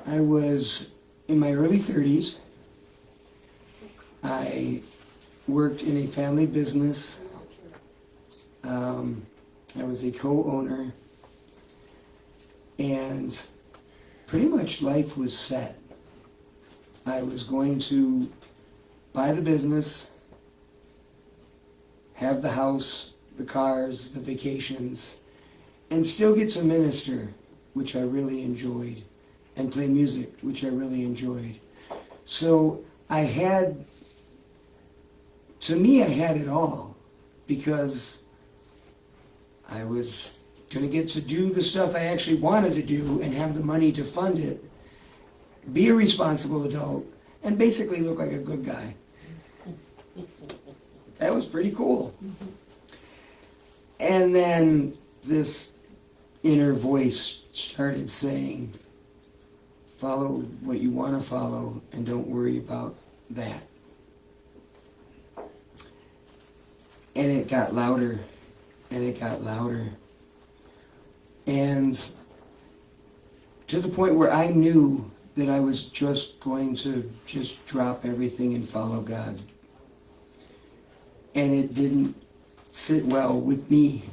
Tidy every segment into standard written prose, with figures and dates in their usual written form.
I was in my early 30s. I worked in a family business. I was a co-owner, and pretty much life was set. I was going to buy the business, have the house, the cars, the vacations, and still get to minister, which I really enjoyed, and play music, which I really enjoyed. So I had it all, because I was going to get to do the stuff I actually wanted to do and have the money to fund it, be a responsible adult, and basically look like a good guy. That was pretty cool. And then this inner voice started saying, follow what you want to follow and don't worry about that. And it got louder, and it got louder. And to the point where I knew that I was just going to just drop everything and follow God. And it didn't sit well with me.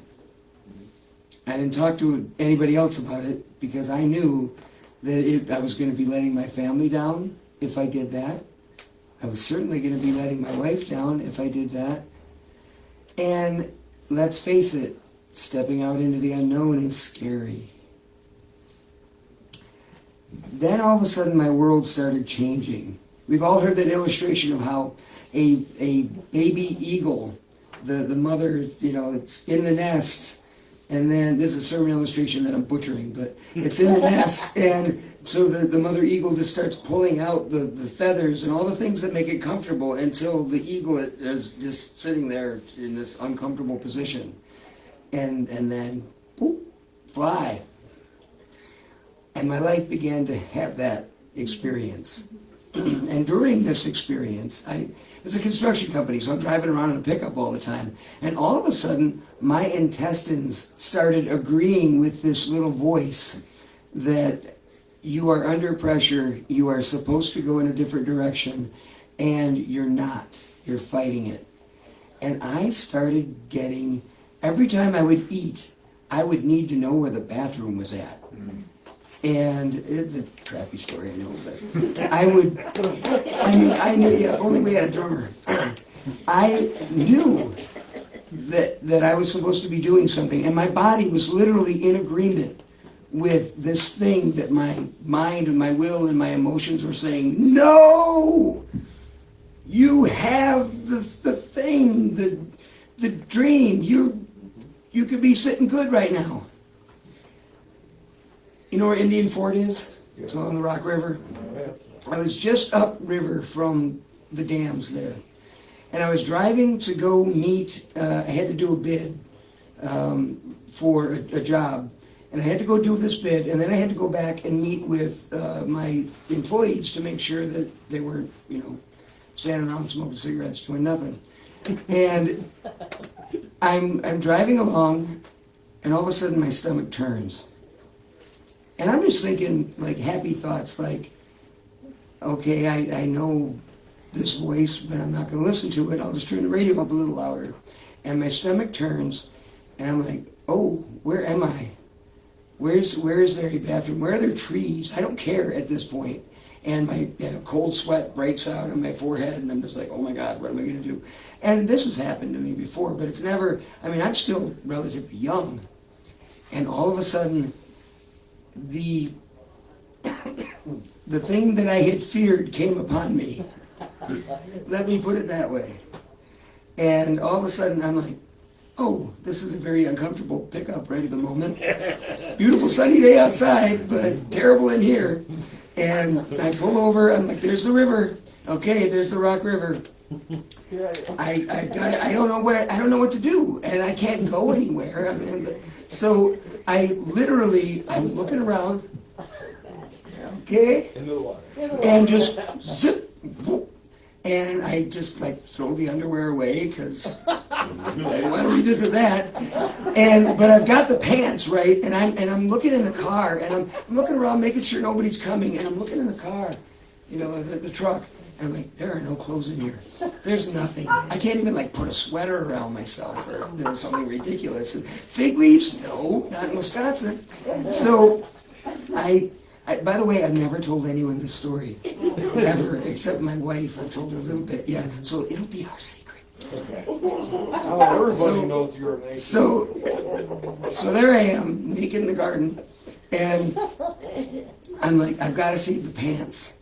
I didn't talk to anybody else about it, because I knew that I was going to be letting my family down if I did that. I was certainly going to be letting my wife down if I did that. And let's face it, stepping out into the unknown is scary. Then all of a sudden my world started changing. We've all heard that illustration of how a baby eagle, the mother, it's in the nest, and then this is a sermon illustration that I'm butchering, but it's in the nest, and so the mother eagle just starts pulling out the feathers and all the things that make it comfortable until the eaglet is just sitting there in this uncomfortable position. And then, boop, fly. And my life began to have that experience. And during this experience, it was a construction company, so I'm driving around in a pickup all the time. And all of a sudden, my intestines started agreeing with this little voice that you are under pressure, you are supposed to go in a different direction, and you're not. You're fighting it. And I started getting, every time I would eat, I would need to know where the bathroom was at. And it's a crappy story, I know, but I knew, yeah, if only we had a drummer. I knew that I was supposed to be doing something, and my body was literally in agreement with this thing that my mind and my will and my emotions were saying, no! You have the thing, the dream. You could be sitting good right now. You know where Indian Fort is? It's along the Rock River. I was just upriver from the dams there. And I was driving to go meet, I had to do a bid for a job. And I had to go do this bid, and then I had to go back and meet with my employees to make sure that they weren't, standing around smoking cigarettes doing nothing. And I'm driving along, and all of a sudden my stomach turns. And I'm just thinking, like, happy thoughts, like, okay, I know this voice, but I'm not going to listen to it. I'll just turn the radio up a little louder. And my stomach turns, and I'm like, oh, where am I? Where is there a bathroom? Where are there trees? I don't care at this point. And my cold sweat breaks out on my forehead, and I'm just like, oh my God, what am I going to do? And this has happened to me before, but it's never, I'm still relatively young. And all of a sudden, the thing that I had feared came upon me. Let me put it that way. And all of a sudden I'm like, oh, this is a very uncomfortable pickup right at the moment. Beautiful sunny day outside, but terrible in here. And I pull over, I'm like, there's the river. Okay, there's the Rock River. I don't know what to do, and I can't go anywhere. So I'm looking around, okay, and just zip, whoop, And I just like throw the underwear away because I want to revisit that. But I've got the pants, right? And I'm looking in the car, and I'm looking around, making sure nobody's coming. And I'm looking in the car, the truck. And I'm like, there are no clothes in here. There's nothing. I can't even like put a sweater around myself or do something ridiculous. And fig leaves? No, not in Wisconsin. So by the way, I've never told anyone this story, ever, except my wife. I've told her a little bit, yeah. So it'll be our secret. Okay. Oh, everybody knows you're naked. So there I am, naked in the garden, and I'm like, I've got to save the pants.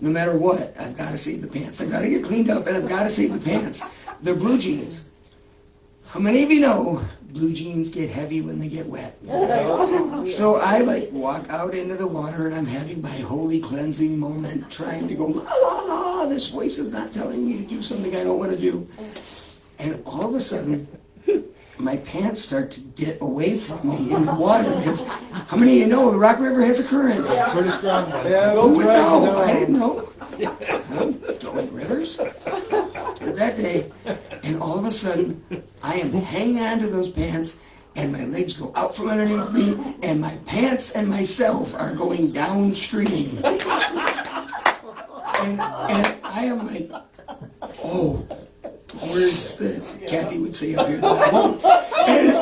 No matter what, I've got to save the pants. I've got to get cleaned up, and I've got to save the pants. They're blue jeans. How many of you know blue jeans get heavy when they get wet? So I like walk out into the water, and I'm having my holy cleansing moment, trying to go, la, la, la, this voice is not telling me to do something I don't want to do. And all of a sudden, my pants start to get away from me in the water, because how many of you know the Rock River has a current? Pretty strong one. Who would know? I didn't know. Going rivers? But that day, and all of a sudden, I am hanging on to those pants, and my legs go out from underneath me, and my pants and myself are going downstream. And I am like, oh, words that Kathy would say up here. And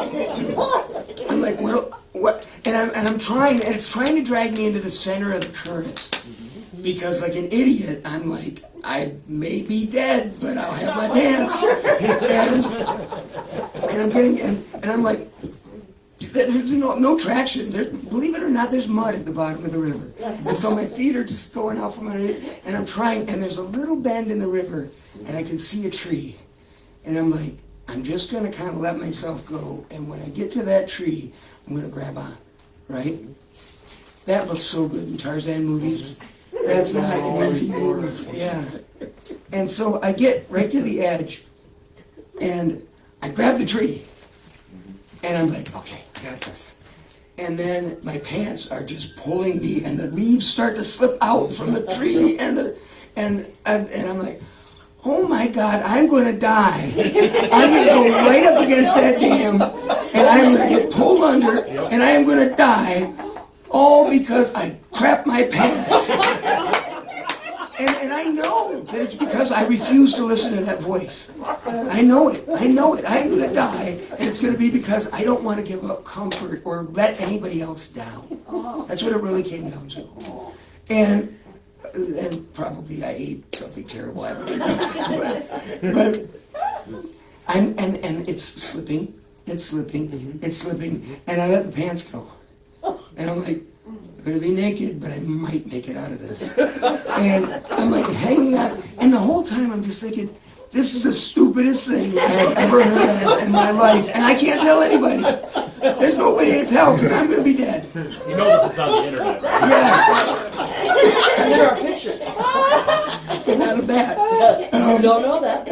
I'm like, well, what? And I'm trying, and it's trying to drag me into the center of the current. Because like an idiot, I'm like, I may be dead, but I'll have my pants. And I'm getting, and I'm like, there's no traction. Believe it or not, there's mud at the bottom of the river. And so my feet are just going out from underneath, and I'm trying, and there's a little bend in the river, and I can see a tree. And I'm like, I'm just going to kind of let myself go, and when I get to that tree, I'm going to grab on, right? That looks so good in Tarzan movies. That's not an easy move, yeah. And so I get right to the edge, and I grab the tree, and I'm like, okay, I got this. And then my pants are just pulling me, and the leaves start to slip out from the tree, and I'm like, oh my God, I'm going to die. I'm going to go right up against that dam, and I'm going to get pulled under, and I am going to die, all because I crapped my pants. And I know that it's because I refuse to listen to that voice. I know it. I'm going to die, and it's going to be because I don't want to give up comfort or let anybody else down. That's what it really came down to. And probably I ate something terrible. I don't know. But and it's slipping, and I let the pants go. And I'm like, I'm going to be naked, but I might make it out of this. And I'm like hanging out, and the whole time I'm just thinking, this is the stupidest thing I have ever heard in my life, and I can't tell anybody. There's nobody to tell, because I'm going to be dead. You know this is on the internet, right? Yeah. And there are pictures. Not of that. You don't know that.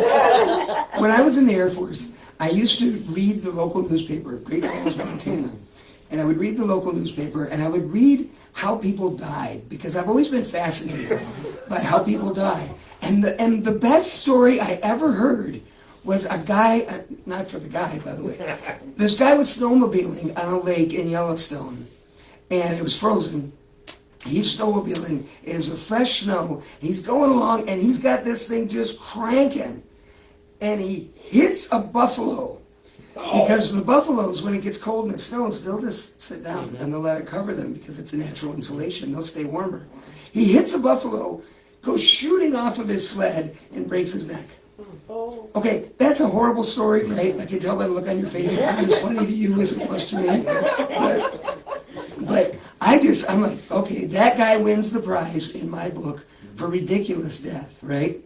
When I was in the Air Force, I used to read the local newspaper, Great Falls, Montana. And I would read the local newspaper, and I would read how people died, because I've always been fascinated by how people die. And the best story I ever heard was a guy, not for the guy, by the way. This guy was snowmobiling on a lake in Yellowstone, and it was frozen. He's snowmobiling. It was a fresh snow. He's going along, and he's got this thing just cranking, and he hits a buffalo. Because the buffaloes, when it gets cold and it snows, they'll just sit down and they'll let it cover them because it's a natural insulation. They'll stay warmer. He hits a buffalo, goes shooting off of his sled, and breaks his neck. Okay, that's a horrible story, right? I can tell by the look on your face. It's not as funny to you as it was to me. But I'm like, okay, that guy wins the prize in my book for ridiculous death, right?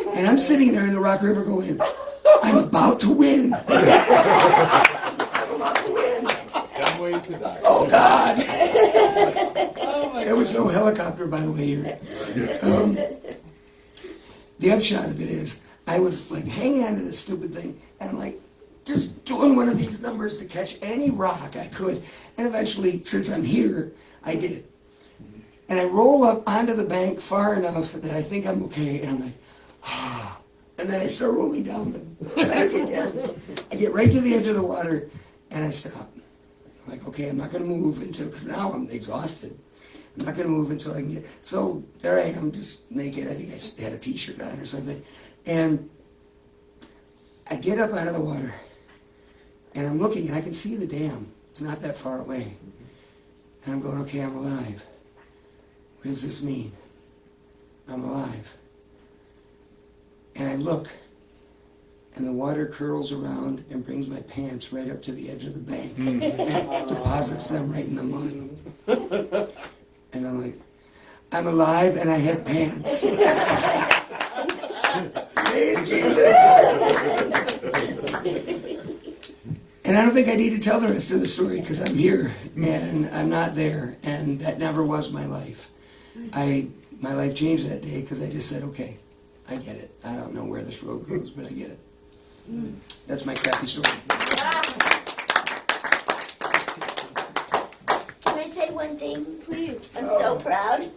And I'm sitting there in the Rock River going, I'm about to win. I'm about to win. Oh, God. There was no helicopter, by the way, here. The upshot of it is, I was like hanging onto this stupid thing, and like just doing one of these numbers to catch any rock I could. And eventually, since I'm here, I did it. And I roll up onto the bank far enough that I think I'm okay, and I'm like, And then I start rolling down the back again. I get right to the edge of the water, and I stop. I'm like, okay, I'm not going to move until, because now I'm exhausted. I'm not going to move until I can get, so there I am, just naked. I think I had a t-shirt on or something. And I get up out of the water, and I'm looking, and I can see the dam. It's not that far away. And I'm going, okay, I'm alive. What does this mean? I'm alive. And I look, and the water curls around and brings my pants right up to the edge of the bank and deposits them right in the mud. And I'm like, I'm alive and I have pants. Praise Jesus! And I don't think I need to tell the rest of the story because I'm here and I'm not there, and that never was my life. My life changed that day because I just said, okay, I get it. I don't know where this road goes, but I get it. That's my crappy story. Can I say one thing? Please. I'm so proud.